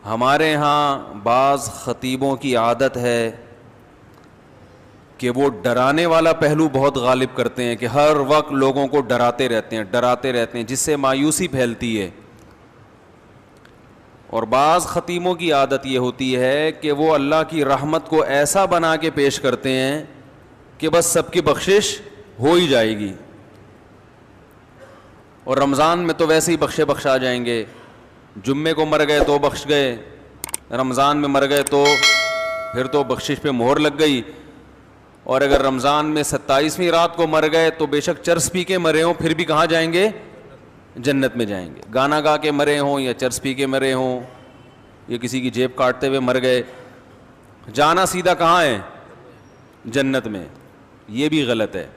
ہمارے ہاں بعض خطیبوں کی عادت ہے کہ وہ ڈرانے والا پہلو بہت غالب کرتے ہیں، کہ ہر وقت لوگوں کو ڈراتے رہتے ہیں جس سے مایوسی پھیلتی ہے. اور بعض خطیبوں کی عادت یہ ہوتی ہے کہ وہ اللہ کی رحمت کو ایسا بنا کے پیش کرتے ہیں کہ بس سب کی بخشش ہو ہی جائے گی، اور رمضان میں تو ویسے ہی بخشا جائیں گے. جمعے کو مر گئے تو بخش گئے، رمضان میں مر گئے تو پھر تو بخشش پہ مہر لگ گئی. اور اگر رمضان میں 27ویں رات کو مر گئے تو بے شک چرس پی کے مرے ہوں پھر بھی کہاں جائیں گے؟ جنت میں جائیں گے. گانا گا کے مرے ہوں یا چرس پی کے مرے ہوں یا کسی کی جیب کاٹتے ہوئے مر گئے، جانا سیدھا کہاں ہے؟ جنت میں. یہ بھی غلط ہے.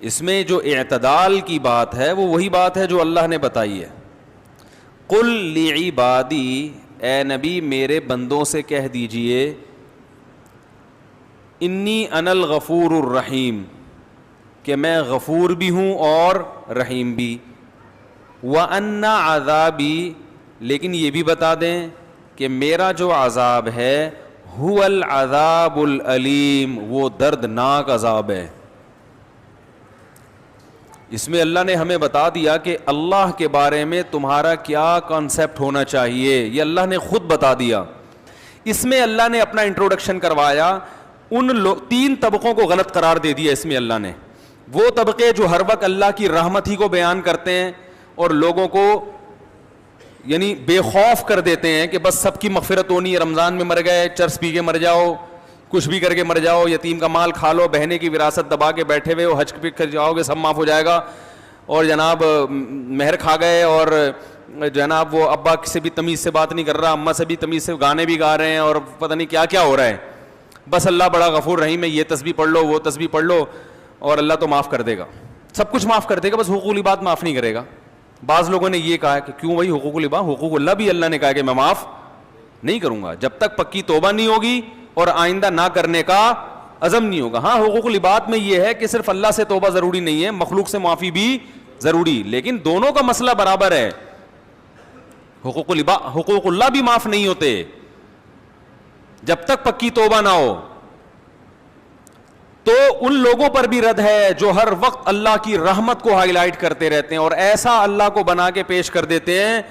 اس میں جو اعتدال کی بات ہے وہ وہی بات ہے جو اللہ نے بتائی ہے. قل لعبادی، اے نبی میرے بندوں سے کہہ دیجئے، انی انا الغفور الرحیم، کہ میں غفور بھی ہوں اور رحیم بھی. وَأَنَّ عَذَابِي، لیکن یہ بھی بتا دیں کہ میرا جو عذاب ہے هُوَ الْعَذَابُ الْأَلِيمُ، وہ دردناک عذاب ہے. اس میں اللہ نے ہمیں بتا دیا کہ اللہ کے بارے میں تمہارا کیا کانسیپٹ ہونا چاہیے، یہ اللہ نے خود بتا دیا. اس میں اللہ نے اپنا انٹروڈکشن کروایا. ان 3 طبقوں کو غلط قرار دے دیا اس میں اللہ نے. وہ طبقے جو ہر وقت اللہ کی رحمت ہی کو بیان کرتے ہیں اور لوگوں کو یعنی بے خوف کر دیتے ہیں کہ بس سب کی مغفرت ہونی ہے، رمضان میں مر گئے چرس پی کے مر جاؤ، کچھ بھی کر کے مر جاؤ، یتیم کا مال کھا لو، بہنے کی وراثت دبا کے بیٹھے ہوئے ہو، حج پہ کر جاؤ گے سب معاف ہو جائے گا، اور جناب مہر کھا گئے اور جناب وہ ابا سے بھی تمیز سے بات نہیں کر رہا، اماں سے بھی تمیز سے گانے بھی گا رہے ہیں اور پتہ نہیں کیا کیا ہو رہا ہے. بس اللہ بڑا غفور رحیم ہے، یہ تسبیح پڑھ لو وہ تسبیح پڑھ لو اور اللہ تو معاف کر دے گا، سب کچھ معاف کر دے گا، بس حقوق العباد معاف نہیں کرے گا. بعض لوگوں نے یہ کہا کہ کیوں بھائی حقوق العباد، حقوق اللہ بھی اللہ نے کہا کہ میں معاف نہیں کروں گا جب تک پکی توبہ نہیں ہوگی اور آئندہ نہ کرنے کا عزم نہیں ہوگا. ہاں حقوق العباد میں یہ ہے کہ صرف اللہ سے توبہ ضروری نہیں ہے، مخلوق سے معافی بھی ضروری، لیکن دونوں کا مسئلہ برابر ہے. حقوق اللہ بھی معاف نہیں ہوتے جب تک پکی توبہ نہ ہو. تو ان لوگوں پر بھی رد ہے جو ہر وقت اللہ کی رحمت کو ہائی لائٹ کرتے رہتے ہیں اور ایسا اللہ کو بنا کے پیش کر دیتے ہیں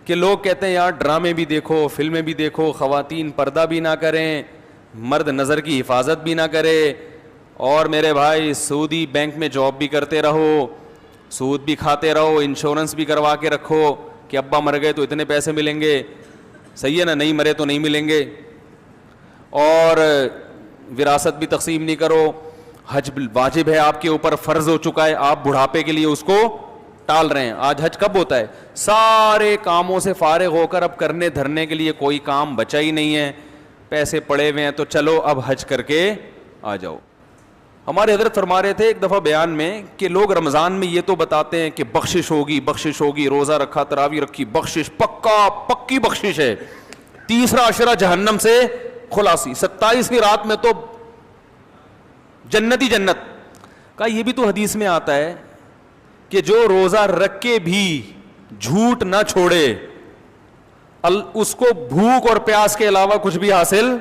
کہ لوگ کہتے ہیں یار ڈرامے بھی دیکھو، فلمیں بھی دیکھو، خواتین پردہ بھی نہ کریں، مرد نظر کی حفاظت بھی نہ کرے، اور میرے بھائی سعودی بینک میں جاب بھی کرتے رہو، سود بھی کھاتے رہو، انشورنس بھی کروا کے رکھو کہ ابا مر گئے تو اتنے پیسے ملیں گے، صحیح ہے نا، نہیں مرے تو نہیں ملیں گے، اور وراثت بھی تقسیم نہیں کرو، حج واجب ہے آپ کے اوپر، فرض ہو چکا ہے، آپ بڑھاپے کے لیے اس کو ٹال رہے ہیں. آج حج کب ہوتا ہے؟ سارے کاموں سے فارغ ہو کر اب کرنے دھرنے کے لیے کوئی کام بچا ہی نہیں ہے، پیسے پڑے ہوئے ہیں تو چلو اب حج کر کے آ جاؤ. ہمارے حضرت فرما رہے تھے ایک دفعہ بیان میں کہ لوگ رمضان میں یہ تو بتاتے ہیں کہ بخشش ہوگی، روزہ رکھا، تراویح رکھی، بخشش پکی بخشش ہے، تیسرا عشرہ جہنم سے خلاصی، 27ویں رات میں تو جنت ہی جنت کا. یہ بھی تو حدیث میں آتا ہے کہ جو روزہ رکھ کے بھی جھوٹ نہ چھوڑے اس کو بھوک اور پیاس کے علاوہ کچھ بھی حاصل،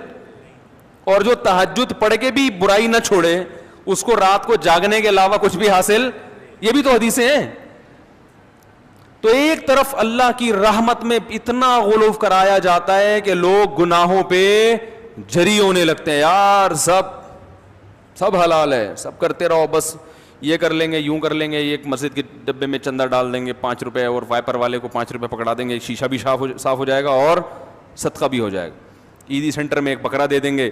اور جو تہجد پڑھ کے بھی برائی نہ چھوڑے اس کو رات کو جاگنے کے علاوہ کچھ بھی حاصل. یہ بھی تو حدیثیں ہیں. تو ایک طرف اللہ کی رحمت میں اتنا غلو کرایا جاتا ہے کہ لوگ گناہوں پہ جری ہونے لگتے ہیں، یار سب حلال ہے، سب کرتے رہو، بس یہ کر لیں گے، یوں کر لیں گے، ایک مسجد کے ڈبے میں چندہ ڈال دیں گے 5 روپے اور وائپر والے کو 5 روپے پکڑا دیں گے، شیشہ بھی صاف ہو جائے گا اور صدقہ بھی ہو جائے گا. عیدی سینٹر میں ایک بکرا دے دیں گے،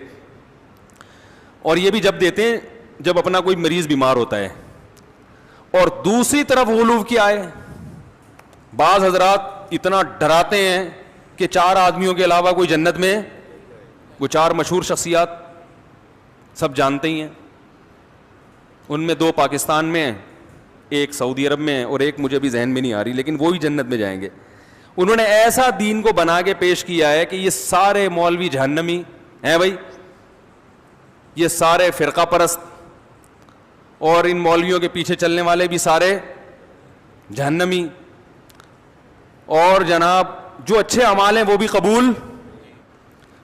اور یہ بھی جب دیتے ہیں جب اپنا کوئی مریض بیمار ہوتا ہے. اور دوسری طرف غلو کیا ہے، بعض حضرات اتنا ڈراتے ہیں کہ 4 آدمیوں کے علاوہ کوئی جنت میں، وہ 4 مشہور شخصیات سب جانتے ہی ہیں، ان میں 2 پاکستان میں ہیں، ایک سعودی عرب میں اور ایک مجھے بھی ذہن میں نہیں آ رہی، لیکن وہی جنت میں جائیں گے. انہوں نے ایسا دین کو بنا کے پیش کیا ہے کہ یہ سارے مولوی جہنمی ہیں بھائی، یہ سارے فرقہ پرست اور ان مولویوں کے پیچھے چلنے والے بھی سارے جہنمی، اور جناب جو اچھے اعمال ہیں وہ بھی قبول.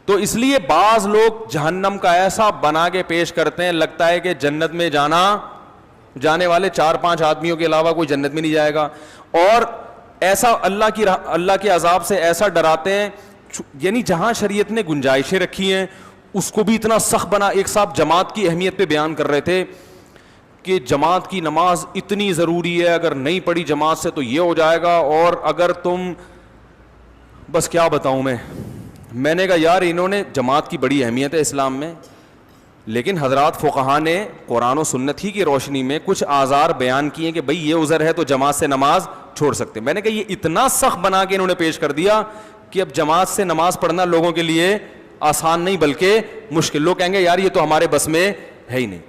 تو اس لیے بعض لوگ جہنم کا ایسا بنا کے پیش کرتے ہیں, لگتا ہے کہ جنت میں جانے والے 4-5 آدمیوں کے علاوہ کوئی جنت میں نہیں جائے گا, اور ایسا اللہ کے عذاب سے ایسا ڈراتے ہیں. یعنی جہاں شریعت نے گنجائشیں رکھی ہیں اس کو بھی اتنا سخت بنا. ایک صاحب جماعت کی اہمیت پہ بیان کر رہے تھے کہ جماعت کی نماز اتنی ضروری ہے, اگر نہیں پڑھی جماعت سے تو یہ ہو جائے گا, اور اگر تم, بس کیا بتاؤں میں نے کہا یار انہوں نے, جماعت کی بڑی اہمیت ہے اسلام میں, لیکن حضرات فقہا نے قرآن و سنت ہی کی روشنی میں کچھ آزار بیان کیے کہ بھئی یہ عذر ہے تو جماعت سے نماز چھوڑ سکتے. میں نے کہا یہ اتنا سخت بنا کے انہوں نے پیش کر دیا کہ اب جماعت سے نماز پڑھنا لوگوں کے لیے آسان نہیں بلکہ مشکل. لوگ کہیں گے یار یہ تو ہمارے بس میں ہے ہی نہیں.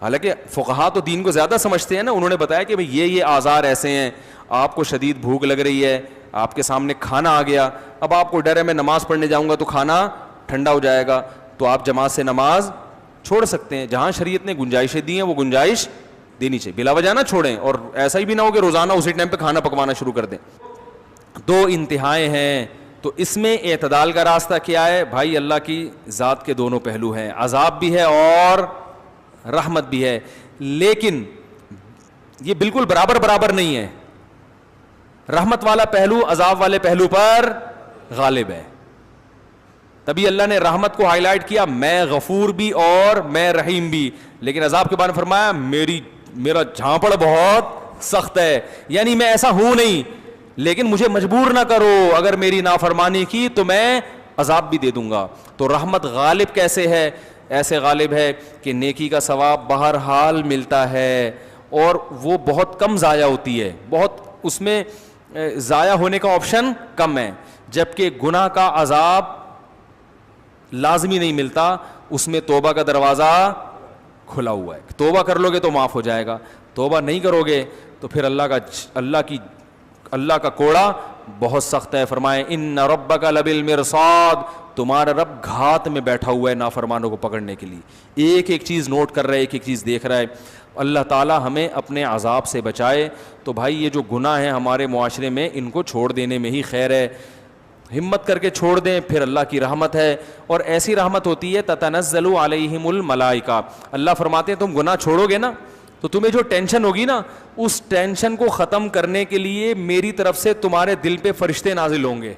حالانکہ فقہا تو دین کو زیادہ سمجھتے ہیں نا. انہوں نے بتایا کہ بھئی یہ آزار ایسے ہیں, آپ کو شدید بھوک لگ رہی ہے, آپ کے سامنے کھانا آ گیا, اب آپ کو ڈر ہے میں نماز پڑھنے جاؤں گا تو کھانا ٹھنڈا ہو جائے گا, تو آپ جماعت سے نماز چھوڑ سکتے ہیں. جہاں شریعت نے گنجائشیں دی ہیں وہ گنجائش دینی چاہیے, بلا وجہ نہ چھوڑیں. اور ایسا ہی بھی نہ ہو کہ روزانہ اسی ٹائم پہ کھانا پکوانا شروع کر دیں. 2 انتہائیں ہیں, تو اس میں اعتدال کا راستہ کیا ہے بھائی؟ اللہ کی ذات کے دونوں پہلو ہیں, عذاب بھی ہے اور رحمت بھی ہے, لیکن یہ بالکل برابر نہیں ہے. رحمت والا پہلو عذاب والے پہلو پر غالب ہے. تبھی اللہ نے رحمت کو ہائی لائٹ کیا, میں غفور بھی اور میں رحیم بھی, لیکن عذاب کے بارے میں فرمایا میرا جھانپڑ بہت سخت ہے. یعنی میں ایسا ہوں نہیں, لیکن مجھے مجبور نہ کرو, اگر میری نافرمانی کی تو میں عذاب بھی دے دوں گا. تو رحمت غالب کیسے ہے؟ ایسے غالب ہے کہ نیکی کا ثواب بہرحال ملتا ہے, اور وہ بہت کم ضائع ہوتی ہے, بہت اس میں ضائع ہونے کا آپشن کم ہے. جبکہ گناہ کا عذاب لازمی نہیں ملتا, اس میں توبہ کا دروازہ کھلا ہوا ہے. توبہ کر لو گے تو معاف ہو جائے گا, توبہ نہیں کرو گے تو پھر اللہ کا کوڑا بہت سخت ہے. فرمائے ان ربک لبالمرصاد, تمہارا رب گھات میں بیٹھا ہوا ہے نافرمانوں کو پکڑنے کے لیے. ایک ایک چیز نوٹ کر رہا ہے, ایک ایک چیز دیکھ رہا ہے. اللہ تعالی ہمیں اپنے عذاب سے بچائے. تو بھائی یہ جو گناہ ہیں ہمارے معاشرے میں, ان کو چھوڑ دینے میں ہی خیر ہے. ہمت کر کے چھوڑ دیں, پھر اللہ کی رحمت ہے, اور ایسی رحمت ہوتی ہے تتنزل علیہم الملائکہ. اللہ فرماتے ہیں تم گناہ چھوڑو گے نا تو تمہیں جو ٹینشن ہوگی نا, اس ٹینشن کو ختم کرنے کے لیے میری طرف سے تمہارے دل پہ فرشتے نازل ہوں گے.